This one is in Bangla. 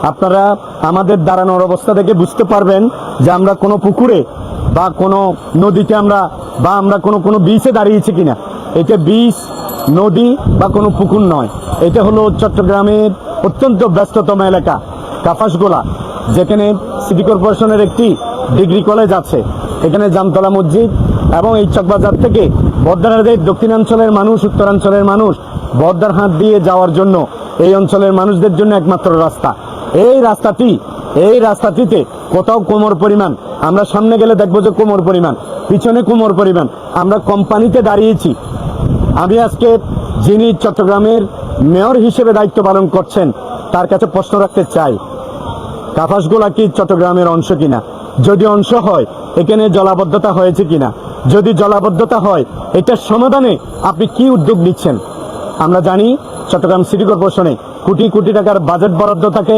আপনারা আমাদের দাঁড়ানোর অবস্থা থেকে বুঝতে পারবেন যে আমরা কোনো পুকুরে বা কোনো নদীতে আমরা কোনো বিচে দাঁড়িয়েছি কিনা। এটা বিচ, নদী বা কোনো পুকুর নয়, এটা হলো চট্টগ্রামের অত্যন্ত ব্যস্ততম এলাকা কাপাসগোলা, যেখানে সিটি কর্পোরেশনের একটি ডিগ্রি কলেজ আছে। এখানে জামতলা মসজিদ এবং এই চকবাজার থেকে বদ্দারহাটের দক্ষিণাঞ্চলের মানুষ, উত্তরাঞ্চলের মানুষ বদ্দার হাট দিয়ে যাওয়ার জন্য এই অঞ্চলের মানুষদের জন্য একমাত্র রাস্তা। এই রাস্তাটিতে কোথাও কোমর পরিমাণ, আমরা সামনে গেলে দেখবো যে কোমর পরিমাণ, পিছনে কোমর পরিমাণ। আমরা কোম্পানিতে দাঁড়িয়েছি। আমি আজকে যিনি চট্টগ্রামের মেয়র হিসেবে দায়িত্ব পালন করছেন তার কাছে প্রশ্ন রাখতে চাই, কাপাসগোলা কি চট্টগ্রামের অংশ কিনা? যদি অংশ হয়, এখানে জলাবদ্ধতা হয়েছে কিনা? যদি জলাবদ্ধতা হয়, এটার সমাধানে আপনি কি উদ্যোগ নিচ্ছেন? আমরা জানি চট্টগ্রাম সিটি কর্পোরেশনে কোটি কোটি টাকার বাজেট বরাদ্দ থাকে।